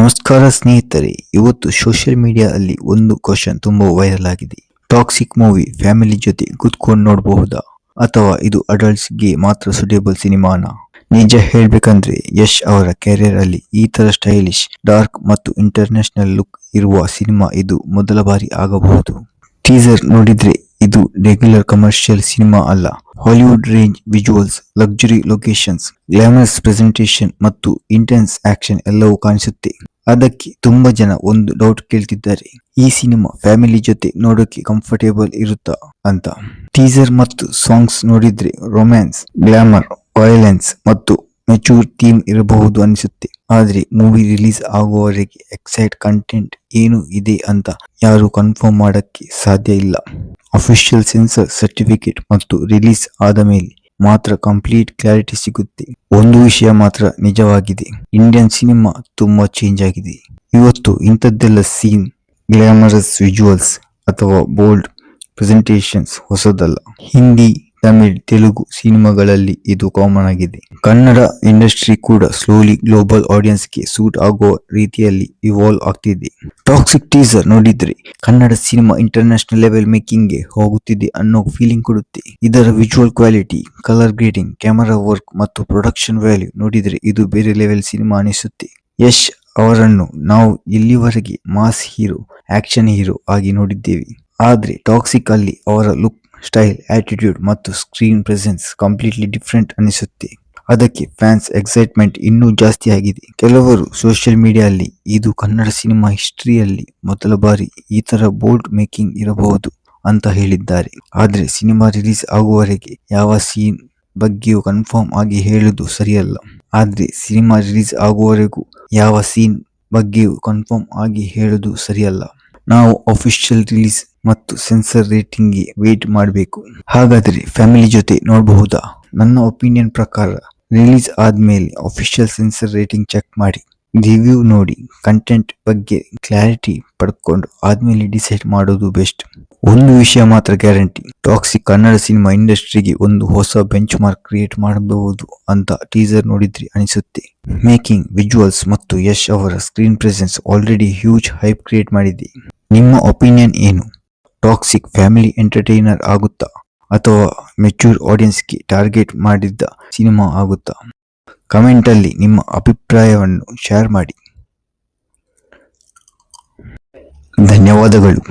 ನಮಸ್ಕಾರ ಸ್ನೇಹಿತರೆ, ಇವತ್ತು ಸೋಷಿಯಲ್ ಮೀಡಿಯಾ ಅಲ್ಲಿ ಒಂದು ಕ್ವಶನ್ ತುಂಬಾ ವೈರಲ್ ಆಗಿದೆ. ಟಾಕ್ಸಿಕ್ ಮೂವಿ ಫ್ಯಾಮಿಲಿ ಜೊತೆ ಕೂತ್ಕೊಂಡು ನೋಡಬಹುದಾ ಅಥವಾ ಇದು ಅಡಲ್ಟ್ಸ್ ಗೆ ಮಾತ್ರ ಸೂಟೇಬಲ್ ಸಿನಿಮಾನಾ? ನಿಜ ಹೇಳ್ಬೇಕಂದ್ರೆ ಯಶ್ ಅವರ ಕೆರಿಯರ್ ಅಲ್ಲಿ ಈ ತರ ಸ್ಟೈಲಿಶ್, ಡಾರ್ಕ್ ಮತ್ತು ಇಂಟರ್ನ್ಯಾಷನಲ್ ಲುಕ್ ಇರುವ ಸಿನಿಮಾ ಇದು ಮೊದಲ ಬಾರಿ ಆಗಬಹುದು. ಟೀಸರ್ ನೋಡಿದ್ರೆ ಇದು ರೆಗ್ಯುಲರ್ ಕಮರ್ಷಿಯಲ್ ಸಿನಿಮಾ ಅಲ್ಲ. Hollywood range visuals, luxury locations, glamorous presentation ಮತ್ತು ಇಂಟೆನ್ಸ್ ಆಕ್ಷನ್ ಎಲ್ಲವೂ ಕಾಣಿಸುತ್ತೆ. ಅದಕ್ಕೆ ತುಂಬಾ ಜನ ಒಂದು ಡೌಟ್ ಕೇಳ್ತಿದ್ದಾರೆ, ಈ ಸಿನಿಮಾ ಫ್ಯಾಮಿಲಿ ಜೊತೆ ನೋಡೋಕೆ ಕಂಫರ್ಟೇಬಲ್ ಇರುತ್ತಾ ಅಂತ. ಟೀಸರ್ ಮತ್ತು ಸಾಂಗ್ಸ್ ನೋಡಿದ್ರೆ ರೊಮ್ಯಾನ್ಸ್, ಗ್ಲಾಮರ್, ವೈಲೆನ್ಸ್ ಮತ್ತು ಮೆಚೂರ್ ಥೀಮ್ ಇರಬಹುದು ಅನಿಸುತ್ತೆ. ಆದ್ರೆ ಮೂವಿ ರಿಲೀಸ್ ಆಗುವವರೆಗೆ ಎಕ್ಸೈಟ್ ಕಂಟೆಂಟ್ ಏನು ಇದೆ ಅಂತ ಯಾರು ಕನ್ಫರ್ಮ್ ಮಾಡಕ್ಕೆ ಸಾಧ್ಯ ಇಲ್ಲ. ಅಫಿಷಿಯಲ್ ಸೆನ್ಸರ್ ಸರ್ಟಿಫಿಕೇಟ್ ಮತ್ತು ರಿಲೀಸ್ ಆದ ಮೇಲೆ ಮಾತ್ರ ಕಂಪ್ಲೀಟ್ ಕ್ಲಾರಿಟಿ ಸಿಗುತ್ತೆ. ಒಂದು ವಿಷಯ ಮಾತ್ರ ನಿಜವಾಗಿದೆ, ಇಂಡಿಯನ್ ಸಿನಿಮಾ ತುಂಬಾ ಚೇಂಜ್ ಆಗಿದೆ. ಇವತ್ತು ಇಂಥದ್ದೆಲ್ಲ ಸೀನ್, ಗ್ಲಾಮರಸ್ ವಿಜುವಲ್ಸ್ ಅಥವಾ ಬೋಲ್ಡ್ ಪ್ರೆಸೆಂಟೇಷನ್ಸ್ ಹೊಸದಲ್ಲ. ಹಿಂದಿ, ತಮಿಳ್, ತೆಲುಗು ಸಿನಿಮಾಗಳಲ್ಲಿ ಇದು ಕಾಮನ್ ಆಗಿದೆ. ಕನ್ನಡ ಇಂಡಸ್ಟ್ರಿ ಕೂಡ ಸ್ಲೋಲಿ ಗ್ಲೋಬಲ್ ಆಡಿಯನ್ಸ್ ಗೆ ಸೂಟ್ ಆಗುವ ರೀತಿಯಲ್ಲಿ ಇವಾಲ್ವ್ ಆಗ್ತಿದೆ. ಟಾಕ್ಸಿಕ್ ಟೀಸರ್ ನೋಡಿದ್ರೆ Kannada cinema international level making ಗೆ ಹೋಗುತ್ತಿದೆ ಅನ್ನೋ ಫೀಲಿಂಗ್ ಕೊಡುತ್ತೆ. ಇದರ visual quality, colour grading, camera work ಮತ್ತು ಪ್ರೊಡಕ್ಷನ್ ವ್ಯಾಲ್ಯೂ ನೋಡಿದ್ರೆ ಇದು ಬೇರೆ ಲೆವೆಲ್ ಸಿನಿಮಾ ಅನಿಸುತ್ತೆ. ಯಶ್ ಅವರನ್ನು ನಾವು ಇಲ್ಲಿವರೆಗೆ ಮಾಸ್ ಹೀರೋ, ಆಕ್ಷನ್ ಹೀರೋ ಆಗಿ ನೋಡಿದ್ದೇವೆ. ಆದ್ರೆ ಟಾಕ್ಸಿಕ್ ಅಲ್ಲಿ ಅವರ ಲುಕ್, ಸ್ಟೈಲ್, ಆಟಿಟ್ಯೂಡ್ ಮತ್ತು ಸ್ಕ್ರೀನ್ ಪ್ರೆಸೆನ್ಸ್ ಕಂಪ್ಲೀಟ್ಲಿ ಡಿಫ್ರೆಂಟ್ ಅನಿಸುತ್ತೆ. ಅದಕ್ಕೆ ಫ್ಯಾನ್ಸ್ ಎಕ್ಸೈಟ್ಮೆಂಟ್ ಇನ್ನೂ ಜಾಸ್ತಿ ಆಗಿದೆ. ಕೆಲವರು ಸೋಷಿಯಲ್ ಮೀಡಿಯಾದಲ್ಲಿ ಇದು ಕನ್ನಡ ಸಿನಿಮಾ ಹಿಸ್ಟ್ರಿಯಲ್ಲಿ ಮೊದಲ ಬಾರಿ ಈ ತರ ಬೋಲ್ಡ್ ಮೇಕಿಂಗ್ ಇರಬಹುದು ಅಂತ ಹೇಳಿದ್ದಾರೆ. ಆದ್ರೆ ಸಿನಿಮಾ ರಿಲೀಸ್ ಆಗುವವರೆಗೆ ಯಾವ ಸೀನ್ ಬಗ್ಗೆಯೂ ಕನ್ಫರ್ಮ್ ಆಗಿ ಹೇಳುವುದು ಸರಿಯಲ್ಲ. ನಾವು ಅಫಿಷಿಯಲ್ ರಿಲೀಸ್ ಮತ್ತು ಸೆನ್ಸರ್ ರೇಟಿಂಗ್ ಗೆ ವೇಟ್ ಮಾಡಬೇಕು. ಹಾಗಾದ್ರೆ ಫ್ಯಾಮಿಲಿ ಜೊತೆ ನೋಡಬಹುದಾ? ನನ್ನ ಒಪಿನಿಯನ್ ಪ್ರಕಾರ ರಿಲೀಸ್ ಆದ್ಮೇಲೆ ಅಫಿಷಿಯಲ್ ಸೆನ್ಸರ್ ರೇಟಿಂಗ್ ಚೆಕ್ ಮಾಡಿ, ರಿವ್ಯೂ ನೋಡಿ, ಕಂಟೆಂಟ್ ಬಗ್ಗೆ ಕ್ಲಾರಿಟಿ ಪಡ್ಕೊಂಡು ಆದ್ಮೇಲೆ ಡಿಸೈಡ್ ಮಾಡೋದು ಬೆಸ್ಟ್. ಒಂದು ವಿಷಯ ಮಾತ್ರ ಗ್ಯಾರಂಟಿ, ಟಾಕ್ಸಿಕ್ ಕನ್ನಡ ಸಿನಿಮಾ ಇಂಡಸ್ಟ್ರಿಗೆ ಒಂದು ಹೊಸ ಬೆಂಚ್ ಮಾರ್ಕ್ ಕ್ರಿಯೇಟ್ ಮಾಡಬಹುದು ಅಂತ ಟೀಸರ್ ನೋಡಿದ್ರೆ ಅನಿಸುತ್ತೆ. ಮೇಕಿಂಗ್, ವಿಜುವಲ್ಸ್ ಮತ್ತು ಯಶ್ ಅವರ screen presence already huge hype create ಮಾಡಿದೆ. ನಿಮ್ಮ ಒಪಿನಿಯನ್ ಏನು? ಟಾಕ್ಸಿಕ್ ಫ್ಯಾಮಿಲಿ ಎಂಟರ್ಟೈನರ್ ಆಗುತ್ತಾ ಅಥವಾ ಮೆಚೂರ್ ಆಡಿಯನ್ಸ್ಗೆ ಟಾರ್ಗೆಟ್ ಮಾಡಿದ್ದ ಸಿನಿಮಾ ಆಗುತ್ತಾ? ಕಮೆಂಟ್ ಅಲ್ಲಿ ನಿಮ್ಮ ಅಭಿಪ್ರಾಯವನ್ನು ಶೇರ್ ಮಾಡಿ. ಧನ್ಯವಾದಗಳು.